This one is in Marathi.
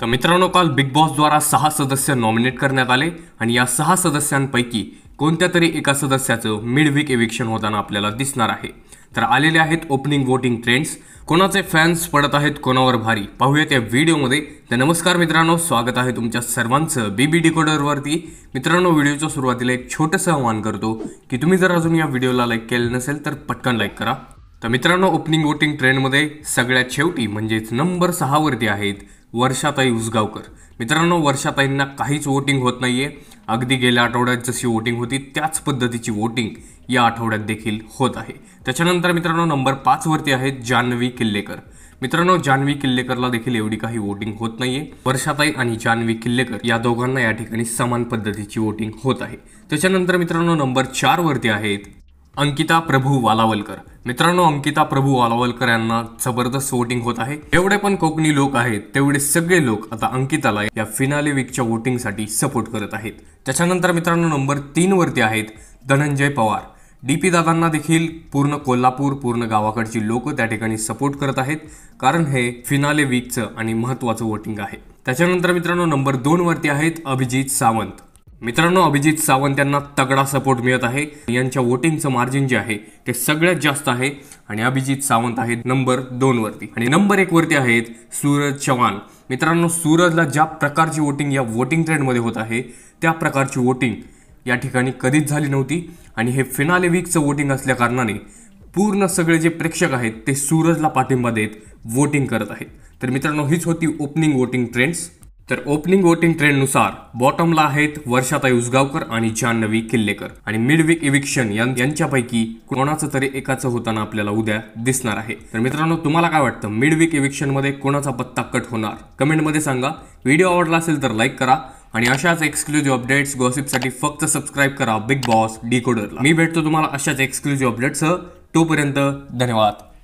तर मित्रांनो, काल बिग बॉस द्वारा 6 सदस्य नॉमिनेट करण्यात आले आणि या 6 सदस्यांपैकी कोणत्या तरी एका सदस्याचं मिड वीक एविक्शन होताना आपल्याला दिसणार आहे। तर आलेले आहेत ओपनिंग वोटिंग ट्रेंड्स, कोणाचे फॅन्स पडत आहेत कोणावर भारी, पाहूयात या व्हिडिओमध्ये। तर नमस्कार मित्रांनो, स्वागत आहे तुमच्या सर्वांचं बीबी डिकोडर वरती। मित्रांनो, व्हिडिओच्या सुरुवातीला एक छोटंसं आवाहन करतो की तुम्ही जर अजून या व्हिडिओला लाईक केलं नसेल तर पटकन लाईक करा। तर मित्रांनो, ओपनिंग वोटिंग ट्रेंडमध्ये सगळ्यात शेवटी म्हणजेच नंबर 6 वरती आहेत वर्षाताई उसगावकर। मित्रांनो, वर्षाताईंना काहीच वोटिंग होत नाहीये। अगदी गेल्या आठवड्यात जशी वोटिंग होती त्याच पद्धतीची वोटिंग या आठवड्यात देखील होत आहे। त्याच्यानंतर मित्रांनो, नंबर 5 वरती आहेत जान्हवी किल्लेकर। मित्रांनो, जान्हवी किल्लेकरला देखील एवढी काही वोटिंग होत नाहीये। वर्षाताई आणि जान्हवी किल्लेकर या दोघांना या ठिकाणी समान पद्धतीची वोटिंग होत आहे। त्याच्यानंतर मित्रांनो, नंबर 4 वरती आहेत अंकिता प्रभू वालावलकर। मित्रांनो, अंकिता प्रभू वालावलकर यांना जबरदस्त वोटिंग होत आहे। एवढे पण कोकणी लोक आहेत तेवढे सगळे लोक आता अंकिताला या फिनाले वीकच्या वोटिंगसाठी सपोर्ट करत आहेत। त्याच्यानंतर मित्रांनो, नंबर 3 वरती आहेत धनंजय पवार। डीपी दादांना देखील पूर्ण कोल्हापूर, पूर्ण गावाकडची लोक त्या ठिकाणी सपोर्ट करत आहेत, कारण हे फिनाले वीकचं आणि महत्त्वाचं वोटिंग आहे। त्याच्यानंतर मित्रांनो, नंबर 2 वरती आहेत अभिजित सावंत। मित्रांनो, अभिजित सावंत यांना तगडा सपोर्ट मिळत आहे। यांच्या वोटिंगचं मार्जिन जे आहे ते सगळ्यात जास्त आहे आणि अभिजित सावंत आहेत नंबर 2 वरती। आणि नंबर 1 वरती आहेत सूरज चव्हाण। मित्रांनो, सूरजला ज्या प्रकारची वोटिंग या वोटिंग ट्रेंडमध्ये होत आहे त्या प्रकारची वोटिंग या ठिकाणी कधीच झाली नव्हती आणि हे फिनाले वीकचं वोटिंग असल्या कारणाने पूर्ण सगळे जे प्रेक्षक आहेत ते सूरजला पाठिंबा देत वोटिंग करत आहेत। तर मित्रांनो, हीच होती ओपनिंग वोटिंग ट्रेंड्स। तर ओपनिंग वोटिंग ट्रेंडनुसार बॉटमला आहेत वर्षाताई उसगावकर आणि जान्हवी किल्लेकर आणि मिड वीक इविक्शन यांच्यापैकी कोणाचं तरी एकाचं होताना आपल्याला उद्या दिसणार आहे। तर मित्रांनो, तुम्हाला काय वाटतं, मिड वीक इविक्शन मध्ये कोणाचा पत्ता कट होणार कमेंटमध्ये सांगा। व्हिडिओ आवडला असेल तर लाईक करा आणि अशाच एक्सक्लुझिव्ह अपडेट्स गॉसिपसाठी फक्त सबस्क्राईब करा बिग बॉस डिकोडरला। मी भेटतो तुम्हाला अशाच एक्सक्लुझिव्ह अपडेट्ससह। तोपर्यंत धन्यवाद।